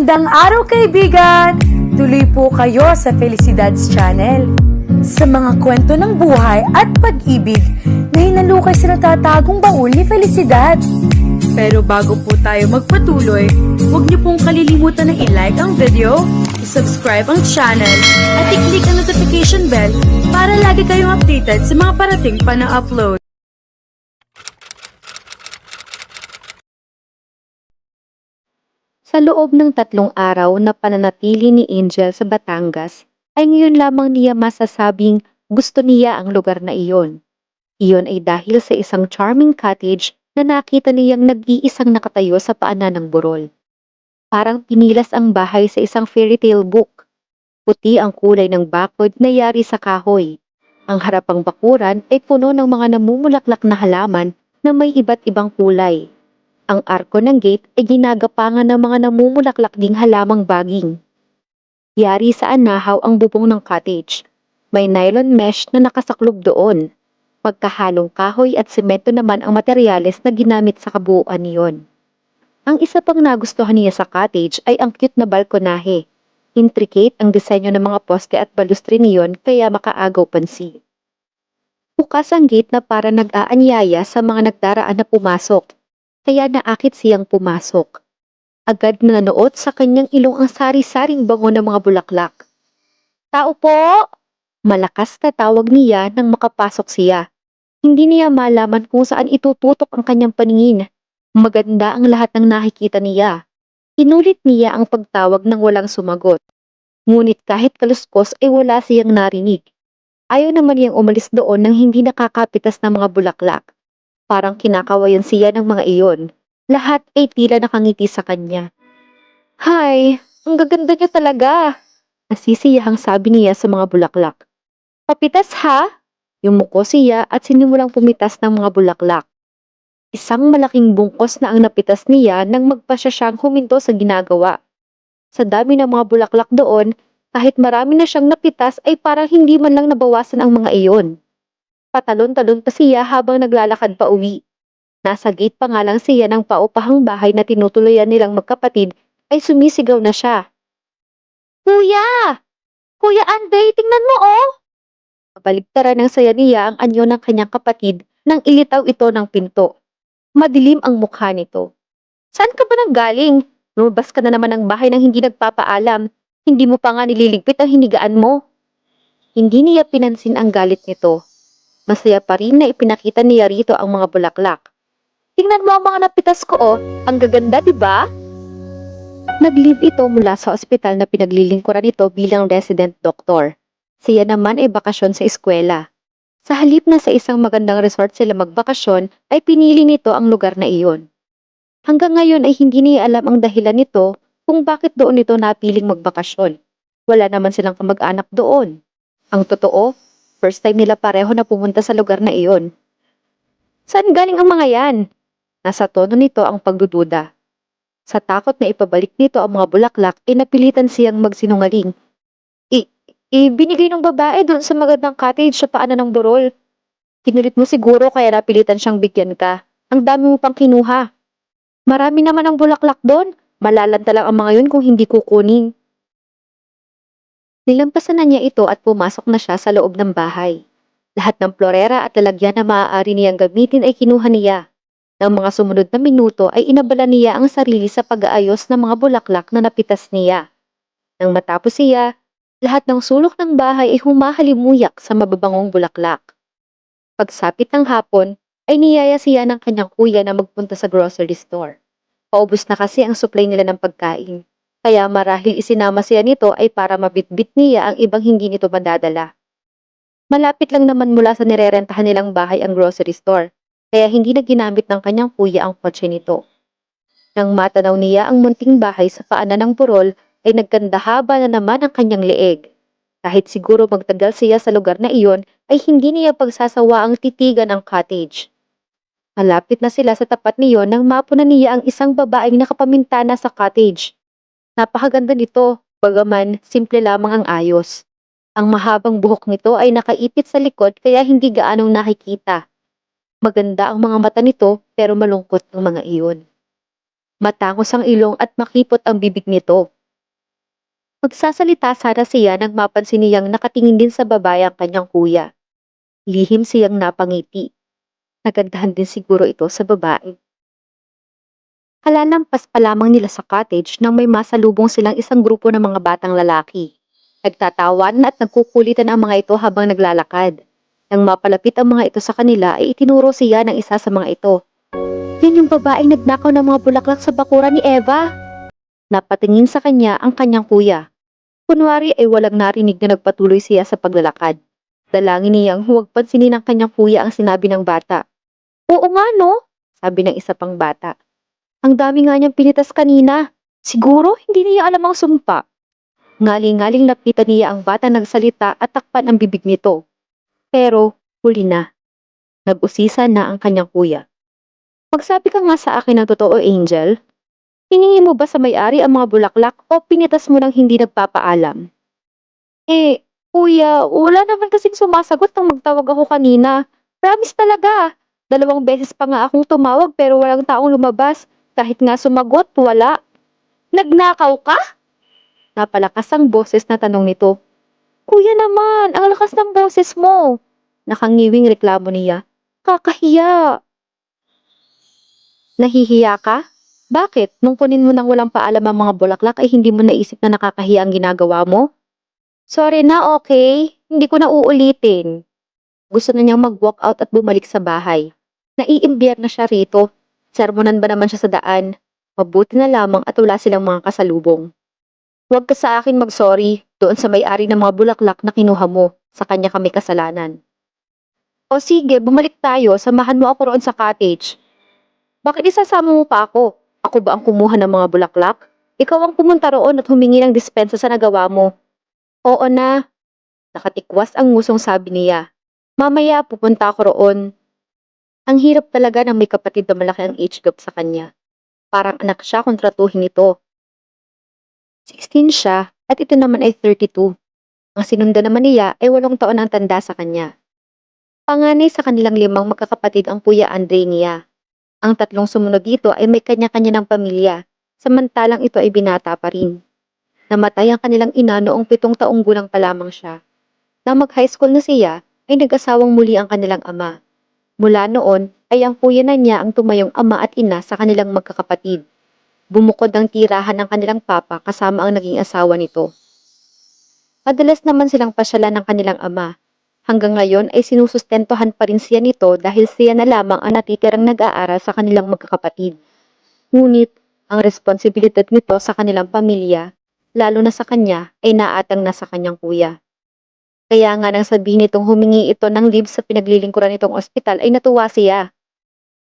Magandang araw kaibigan! Tuloy po kayo sa Felicidad's Channel. Sa mga kwento ng buhay at pag-ibig na hinalukay sa natatagong baul ni Felicidad. Pero bago po tayo magpatuloy, huwag niyo pong kalilimutan na i-like ang video, i-subscribe ang channel, at i-click ang notification bell para lagi kayong updated sa mga parating pa na upload. Sa loob ng 3 araw na pananatili ni Angel sa Batangas, ay ngayon lamang niya masasabing gusto niya ang lugar na iyon. Iyon ay dahil sa isang charming cottage na nakita niyang nag-iisang nakatayo sa paanan ng burol. Parang pinilas ang bahay sa isang fairy tale book. Puti ang kulay ng bakod na yari sa kahoy. Ang harapang bakuran ay puno ng mga namumulaklak na halaman na may iba't ibang kulay. Ang arko ng gate ay ginagapangan ng mga namumulaklak ding halamang baging. Yari sa anahaw ang bubong ng cottage. May nylon mesh na nakasaklob doon. Magkahalong kahoy at semento naman ang materyales na ginamit sa kabuuan niyon. Ang isa pang nagustuhan niya sa cottage ay ang cute na balkonahe. Intricate ang disenyo ng mga poste at balustre niyon kaya makaagaw pansin. Bukas ang gate na para nag-aanyaya sa mga nagdaraan na pumasok. Kaya naakit siyang pumasok. Agad na nanood sa kanyang ilong ang sari-saring bango ng mga bulaklak. "Tao po!" Malakas na tawag niya nang makapasok siya. Hindi niya malaman kung saan itututok ang kanyang paningin. Maganda ang lahat ng nakikita niya. Inulit niya ang pagtawag nang walang sumagot. Ngunit kahit kaluskos ay wala siyang narinig. Ayaw naman niyang umalis doon nang hindi nakakapitas ng mga bulaklak. Parang kinakawayan siya ng mga iyon. Lahat ay tila nakangiti sa kanya. "Hay, ang gaganda niya talaga!" Nasisiyahang sabi niya sa mga bulaklak. "Papitas ha?" Yumuko siya at sinimulang pumitas ng mga bulaklak. Isang malaking bungkos na ang napitas niya nang magpasya siyang huminto sa ginagawa. Sa dami ng mga bulaklak doon, kahit marami na siyang napitas ay parang hindi man lang nabawasan ang mga iyon. Patalon-talon pa siya habang naglalakad pa uwi. Nasa gate pa nga lang siya ng paupahang bahay na tinutuluyan nilang magkapatid ay sumisigaw na siya. "Kuya! Kuya Anday, tingnan mo oh!" Kabaligtaran ng saya niya ang anyo ng kanyang kapatid nang ilitaw ito ng pinto. Madilim ang mukha nito. "Saan ka ba nanggaling? Lumabas ka na naman ng bahay nang hindi nagpapaalam. Hindi mo pa nga nililigpit ang hinigaan mo." Hindi niya pinansin ang galit nito. Masaya pa rin na ipinakita niya rito ang mga bulaklak. "Tingnan mo ang mga napitas ko oh, ang gaganda, di ba?" Nag-leave ito mula sa ospital na pinaglilingkuran nito bilang resident doctor. Siya naman ay bakasyon sa eskwela. Sa halip na sa isang magandang resort sila magbakasyon, ay pinili nito ang lugar na iyon. Hanggang ngayon ay hindi niya alam ang dahilan nito kung bakit doon ito napiling magbakasyon. Wala naman silang kamag-anak doon. Ang totoo, first time nila pareho na pumunta sa lugar na iyon. "Saan galing ang mga yan?" Nasa tono nito ang pagdududa. Sa takot na ipabalik nito ang mga bulaklak, ay napilitan siyang magsinungaling. Binigay ng babae doon sa magandang cottage sa paanan ng burol. Kinulit mo siguro kaya napilitan siyang bigyan ka. Ang dami mo pang kinuha. Marami naman ang bulaklak doon. Malalanta lang ang mga yun kung hindi kukunin." Nilampasan na niya ito at pumasok na siya sa loob ng bahay. Lahat ng florera at lalagyan na maaari niyang gamitin ay kinuha niya. Ng mga sumunod na minuto ay inabala niya ang sarili sa pag-aayos ng mga bulaklak na napitas niya. Nang matapos siya, lahat ng sulok ng bahay ay humahalimuyak sa mababangong bulaklak. Pagsapit ng hapon, ay niyaya siya ng kanyang kuya na magpunta sa grocery store. Paubos na kasi ang supply nila ng pagkain. Kaya marahil isinama siya nito ay para mabitbit niya ang ibang hindi nito madadala. Malapit lang naman mula sa nirerentahan nilang bahay ang grocery store, kaya hindi na ginamit ng kanyang kuya ang kotse nito. Nang matanaw niya ang munting bahay sa paanan ng burol, ay nagkandahaba na naman ang kanyang leeg. Kahit siguro magtagal siya sa lugar na iyon, ay hindi niya pagsasawa ang titigan ang cottage. Malapit na sila sa tapat niyon nang mapunan niya ang isang babaeng nakapamintana sa cottage. Napakaganda nito, bagaman simple lamang ang ayos. Ang mahabang buhok nito ay nakaipit sa likod kaya hindi gaanong nakikita. Maganda ang mga mata nito pero malungkot ang mga iyon. Matangos ang ilong at makipot ang bibig nito. Magsasalita sana siya nang mapansin niyang nakatingin din sa babae ang kanyang kuya. Lihim siyang napangiti. Nagandahan din siguro ito sa babae. Kalalampas pa lamang nila sa cottage nang may masalubong silang isang grupo ng mga batang lalaki. Nagtatawanan at nagkukulitan ang mga ito habang naglalakad. Nang mapalapit ang mga ito sa kanila ay itinuro siya ng isa sa mga ito. Yan yung babaeng nagnakaw ng mga bulaklak sa bakuran ni Eva. Napatingin sa kanya ang kanyang kuya. Kunwari ay walang narinig na nagpatuloy siya sa paglalakad. Dalangin niyang huwag pansinin ng kanyang kuya ang sinabi ng bata. Oo nga no, sabi ng isa pang bata. Ang dami nga niyang pinitas kanina. Siguro hindi niya alam ang sumpa. Ngaling-ngaling lapitan niya ang bata nagsalita at takpan ang bibig nito. Pero huli na. Nag-usisa na ang kanyang kuya. Magsabi ka nga sa akin ng totoo, Angel. Hiningi mo ba sa may-ari ang mga bulaklak o pinitas mo nang hindi nagpapaalam? Kuya, wala naman kasing sumasagot nang magtawag ako kanina. Promise talaga. 2 beses pa nga akong tumawag pero walang taong lumabas. Kahit nga sumagot, wala. Nagnakaw ka? Napalakas ang boses na tanong nito. Kuya naman, ang lakas ng boses mo. Nakangiwing reklamo niya. Kakahiya. Nahihiya ka? Bakit? Nung kunin mo nang walang paalam ang mga bulaklak ay hindi mo naisip na nakakahiya ang ginagawa mo? Sorry na, okay? Hindi ko na uulitin. Gusto na niyang mag-walk out at bumalik sa bahay. Naiimbyer na siya rito. Sermonan ba naman siya sa daan? Mabuti na lamang at wala silang mga kasalubong. Huwag ka sa akin mag-sorry doon sa may-ari ng mga bulaklak na kinuha mo. Sa kanya kami kasalanan. O sige, bumalik tayo. Samahan mo ako roon sa cottage. Bakit isasama mo pa ako? Ako ba ang kumuha ng mga bulaklak? Ikaw ang pumunta roon at humingi ng dispensa sa nagawa mo. Oo na. Nakatikwas ang ngusong sabi niya. Mamaya pupunta ako roon. Ang hirap talaga ng may kapatid na malaki ang age gap sa kanya. Parang anak siya kung tratuhin ito. 16 siya at ito naman ay 32. Ang sinundan naman niya ay 8 taon ang tanda sa kanya. Panganay sa kanilang 5 magkakapatid ang Kuya Andre niya. Ang 3 sumunod dito ay may kanya-kanya ng pamilya, samantalang ito ay binata pa rin. Namatay ang kanilang ina noong 7 taong gulang pa lamang siya. Nang mag-high school na siya, ay nag-asawang muli ang kanilang ama. Mula noon ay ang kuya na niya ang tumayong ama at ina sa kanilang magkakapatid. Bumukod ang tirahan ng kanilang papa kasama ang naging asawa nito. Madalas naman silang pasyalan ng kanilang ama. Hanggang ngayon ay sinusustentohan pa rin siya nito dahil siya na lamang ang natitirang nag-aaral sa kanilang magkakapatid. Ngunit, ang responsibilidad nito sa kanilang pamilya, lalo na sa kanya, ay naatang na sa kanyang kuya. Kaya nga nang sabihin nitong humingi ito ng leave sa pinaglilingkuran nitong ospital ay natuwa siya.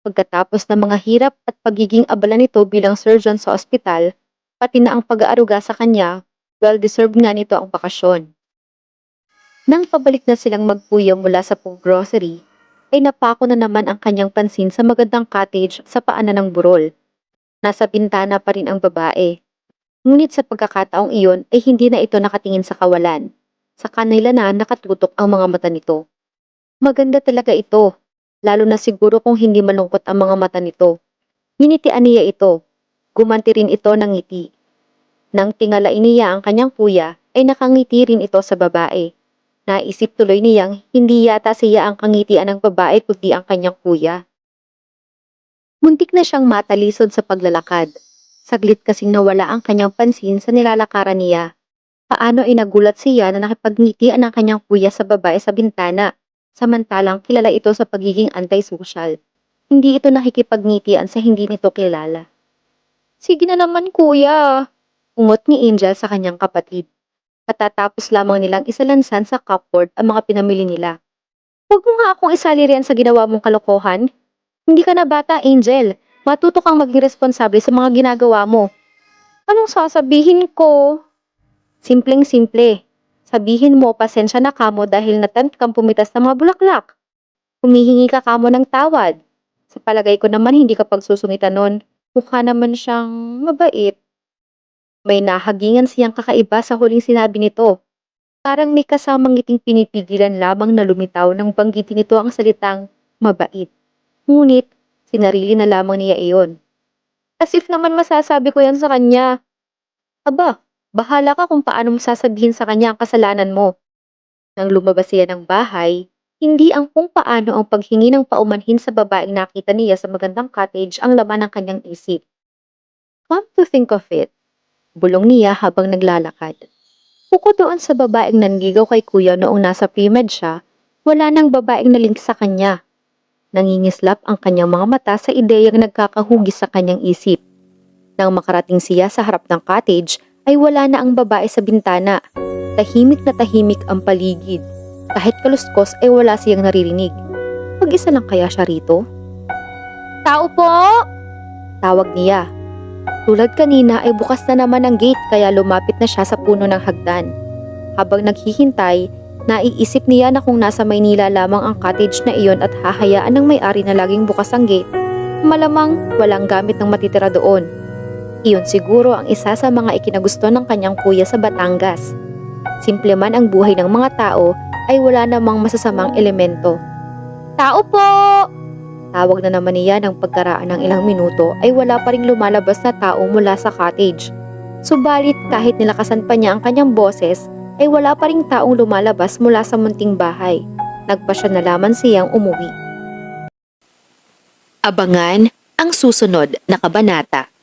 Pagkatapos ng mga hirap at pagiging abala nito bilang surgeon sa ospital, pati na ang pag-aaruga sa kanya, well-deserved nga nito ang bakasyon. Nang pabalik na silang magpuyo mula sa pag-grocery, ay napako na naman ang kanyang pansin sa magandang cottage sa paanan ng burol. Nasa bintana pa rin ang babae. Ngunit sa pagkakataong iyon ay hindi na ito nakatingin sa kawalan. Sa kanila na nakatutok ang mga mata nito. Maganda talaga ito, lalo na siguro kung hindi malungkot ang mga mata nito. Nginitian niya ito. Gumanti rin ito ng ngiti. Nang tingalain niya ang kanyang kuya, ay nakangiti rin ito sa babae. Naisip tuloy niyang hindi yata siya ang kangitian ng babae kundi ang kanyang kuya. Muntik na siyang matalisod sa paglalakad. Saglit kasing nawala ang kanyang pansin sa nilalakaran niya. Paano ay nagulat siya na nakipagngitian ang kanyang kuya sa babae sa bintana, samantalang kilala ito sa pagiging antisocial. Hindi ito nakikipagngitian sa hindi nito kilala. Sige na naman kuya, ungot ni Angel sa kanyang kapatid. Katatapos lamang nilang isalansan sa cupboard ang mga pinamili nila. Huwag mo nga akong isali riyan sa ginawa mong kalokohan. Hindi ka na bata, Angel. Matuto kang maging responsable sa mga ginagawa mo. Anong sasabihin ko? Simpleng-simple. Sabihin mo, pasensya na kamo dahil natempt kang pumitas ng mga bulaklak. Humihingi ka kamo ng tawad. Sa palagay ko naman hindi ka pagsusungitan nun. Mukha naman siyang mabait. May nahagingan siyang kakaiba sa huling sinabi nito. Parang may kasamang ngiting pinipigilan lamang na lumitaw nang banggitin nito ang salitang mabait. Ngunit, sinarili na lamang niya iyon. As if naman masasabi ko yan sa kanya. Aba, bahala ka kung paano mo sasabihin sa kanya ang kasalanan mo. Nang lumabas siya ng bahay, hindi ang kung paano ang paghingi ng paumanhin sa babaeng nakita niya sa magandang cottage ang laman ng kanyang isip. Come to think of it, bulong niya habang naglalakad. Bukod doon sa babaeng nanligaw kay kuya noong nasa pre-med siya, wala nang babaeng nalink sa kanya. Nangingislap ang kanyang mga mata sa ideyang nagkakahugis sa kanyang isip. Nang makarating siya sa harap ng cottage, ay wala na ang babae sa bintana. Tahimik na tahimik ang paligid. Kahit kaluskos ay wala siyang naririnig. Mag-isa lang kaya siya rito? Tao po! Tawag niya. Tulad kanina ay bukas na naman ang gate kaya lumapit na siya sa puno ng hagdan. Habang naghihintay, naiisip niya na kung nasa Maynila lamang ang cottage na iyon at hahayaan ng may-ari na laging bukas ang gate, malamang walang gamit ng matitira doon. Iyon siguro ang isa sa mga ikinagusto ng kanyang kuya sa Batangas. Simple man ang buhay ng mga tao ay wala namang masasamang elemento. Tao po! Tawag na naman niya ng pagkaraan ng ilang minuto ay wala pa ring lumalabas na tao mula sa cottage. Subalit kahit nilakasan pa niya ang kanyang boses ay wala pa ring taong lumalabas mula sa munting bahay. Nagpasya na lamang siyang umuwi. Abangan ang susunod na kabanata.